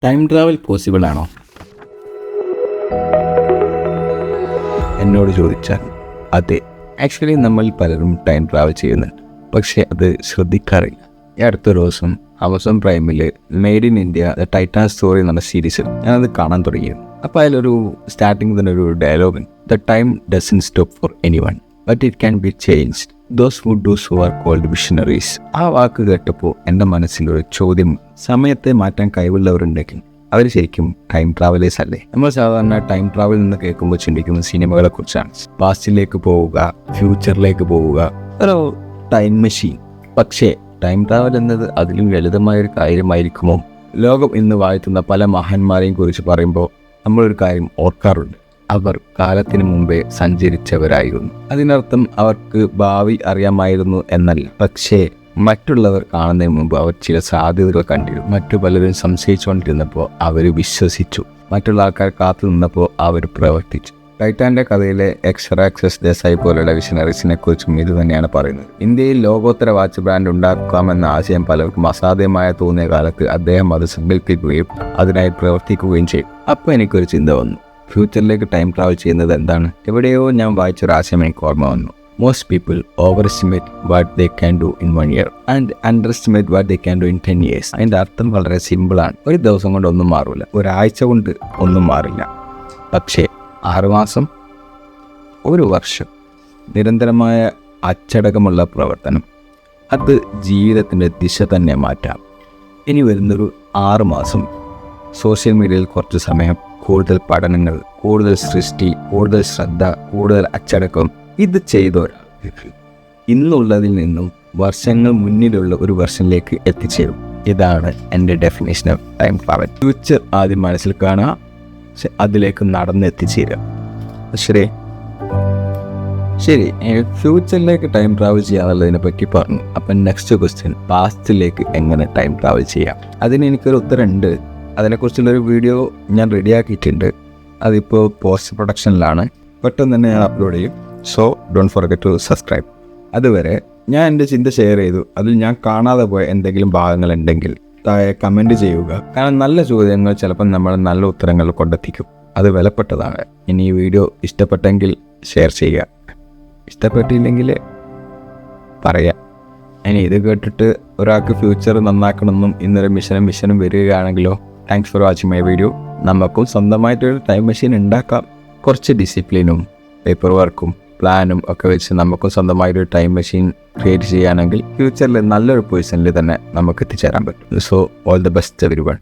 Time travel possible ആണോ എന്നോട് ചോദിച്ചാൽ അതെ. ആക്ച്വലി നമ്മൾ പലരും ടൈം ട്രാവൽ ചെയ്യുന്നുണ്ട്, പക്ഷേ അത് ശ്രദ്ധിക്കാറില്ല. ഈ അടുത്തൊരു ദിവസം ആമസോൺ പ്രൈമിൽ made in India the Titan story എന്ന സീരീസിൽ ഞാനത് കാണാൻ തുടങ്ങിയിരുന്നു. അപ്പോൾ അതിലൊരു സ്റ്റാർട്ടിങ് തന്നെ ഒരു dialogue, the time doesn't stop for anyone but it can be changed those who does who are called visionaries. ആ വാക്ക് കേട്ടപ്പോൾ എൻ്റെ മനസ്സിലൊരു ചോദ്യം, സമയത്തെ മാറ്റാൻ കഴിവുള്ളവരുണ്ടെങ്കിൽ അവർ ശരിക്കും ടൈം ട്രാവലേഴ്സ് അല്ലേ? നമ്മൾ സാധാരണ ടൈം ട്രാവൽ എന്ന് കേൾക്കുമ്പോൾ ചിന്തിക്കുന്ന സിനിമകളെ കുറിച്ചാണ്. പാസ്റ്റിലേക്ക് പോവുക, ഫ്യൂച്ചറിലേക്ക് പോവുക, ഒരു ടൈം മെഷീൻ. പക്ഷേ ടൈം ട്രാവൽ എന്നത് അതിലും ലളിതമായൊരു കാര്യമായിരിക്കുമോ? ലോകം ഇന്ന് വാഴ്ത്തുന്ന പല മഹാന്മാരെയും കുറിച്ച് പറയുമ്പോൾ നമ്മളൊരു കാര്യം ഓർക്കാറുണ്ട്, അവർ കാലത്തിന് മുമ്പേ സഞ്ചരിച്ചവരായിരുന്നു. അതിനർത്ഥം അവർക്ക് ഭാവി അറിയാമായിരുന്നു എന്നല്ല, പക്ഷേ മറ്റുള്ളവർ കാണുന്നതിന് മുമ്പ് അവർ ചില സാധ്യതകൾ കണ്ടിരുന്നു. മറ്റു പലരും സംശയിച്ചുകൊണ്ടിരുന്നപ്പോൾ അവർ വിശ്വസിച്ചു. മറ്റുള്ള ആൾക്കാർ കാത്തു നിന്നപ്പോൾ അവർ പ്രവർത്തിച്ചു. ടൈറ്റാൻ്റെ കഥയിലെ എക്സ് ദേശായി പോലുള്ള വിഷണറീസിനെ കുറിച്ചും ഇത് തന്നെയാണ് പറയുന്നത്. ഇന്ത്യയിൽ ലോകോത്തര വാച്ച് ബ്രാൻഡ് ഉണ്ടാക്കാമെന്ന ആശയം പലർക്കും അസാധ്യമായ തോന്നിയ കാലത്ത് അദ്ദേഹം അത് സങ്കല്പിക്കുകയും അതിനായി പ്രവർത്തിക്കുകയും ചെയ്യും. അപ്പോൾ എനിക്കൊരു ചിന്ത വന്നു, ഫ്യൂച്ചറിലേക്ക് ടൈം ട്രാവൽ ചെയ്യുന്നത് എന്താണ്? എവിടെയോ ഞാൻ വായിച്ചൊരാശയം എനിക്ക് ഓർമ്മ വന്നു. Most people overestimate what they can do in 1 year and underestimate what they can do in 10 years. അതിൻ്റെ അർത്ഥം വളരെ സിമ്പിളാണ്. ഒരു ദിവസം കൊണ്ട് ഒന്നും മാറില്ല, ഒരാഴ്ച കൊണ്ട് ഒന്നും മാറില്ല. പക്ഷേ 6 മാസം, ഒരു വർഷം നിരന്തരമായ അച്ചടക്കമുള്ള പ്രവർത്തനം, അത് ജീവിതത്തിൻ്റെ ദിശ തന്നെ മാറ്റാം. ഇനി വരുന്നൊരു 6 മാസം സോഷ്യൽ മീഡിയയിൽ കുറച്ച് സമയം, കൂടുതൽ പഠനങ്ങൾ, കൂടുതൽ സൃഷ്ടി, കൂടുതൽ ശ്രദ്ധ, കൂടുതൽ അച്ചടക്കം, ഇത് ചെയ്തൊരാൾക്ക് ഇന്നുള്ളതിൽ നിന്നും വർഷങ്ങൾ മുന്നിലുള്ള ഒരു വർഷനിലേക്ക് എത്തിച്ചേരും. ഇതാണ് എൻ്റെ definition of time travel. Future ആദ്യം മനസ്സിൽ കാണുക, പക്ഷെ അതിലേക്ക് നടന്നെത്തിച്ചേരുക. ശരി, ഫ്യൂച്ചറിലേക്ക് ടൈം ട്രാവൽ ചെയ്യാനുള്ളതിനെ പറ്റി പറഞ്ഞു. അപ്പം നെക്സ്റ്റ് ക്വസ്റ്റ്യൻ, പാസ്റ്റിലേക്ക് എങ്ങനെ ടൈം ട്രാവൽ ചെയ്യാം? അതിന് എനിക്കൊരു ഉത്തരമുണ്ട്. അതിനെക്കുറിച്ചുള്ളൊരു വീഡിയോ ഞാൻ റെഡിയാക്കിയിട്ടുണ്ട്. അതിപ്പോൾ പോസ്റ്റ് പ്രൊഡക്ഷനിലാണ്, പെട്ടെന്ന് തന്നെ ഞാൻ അപ്ലോഡ് ചെയ്യും. So don't forget to subscribe. അതുവരെ ഞാൻ എൻ്റെ ചിന്ത ഷെയർ ചെയ്തു. അതിൽ ഞാൻ കാണാതെ പോയ എന്തെങ്കിലും ഭാഗങ്ങളുണ്ടെങ്കിൽ താഴെ കമൻറ്റ് ചെയ്യുക. കാരണം നല്ല ചോദ്യങ്ങൾ ചിലപ്പോൾ നമ്മൾ നല്ല ഉത്തരങ്ങൾ കൊണ്ടെത്തിക്കും. അത് വിലപ്പെട്ടതാണ്. ഇനി ഈ വീഡിയോ ഇഷ്ടപ്പെട്ടെങ്കിൽ ഷെയർ ചെയ്യുക, ഇഷ്ടപ്പെട്ടില്ലെങ്കിൽ പറയാം. ഇനി ഇത് കേട്ടിട്ട് ഒരാൾക്ക് ഫ്യൂച്ചർ നന്നാക്കണമെന്നും ഇന്നൊരു മിഷനും വരികയാണെങ്കിലോ, thanks for watching my video. നമുക്കും സ്വന്തമായിട്ടൊരു ടൈം മെഷീൻ ഉണ്ടാക്കാം. കുറച്ച് ഡിസിപ്ലിനും പേപ്പർ വർക്കും പ്ലാനും ഒക്കെ വെച്ച് നമുക്കും സ്വന്തമായൊരു ടൈം മെഷീൻ ക്രിയേറ്റ് ചെയ്യുകയാണെങ്കിൽ ഫ്യൂച്ചറിൽ നല്ലൊരു പൊസിഷനിൽ തന്നെ നമുക്ക് എത്തിച്ചേരാൻ പറ്റും. So all the best everyone.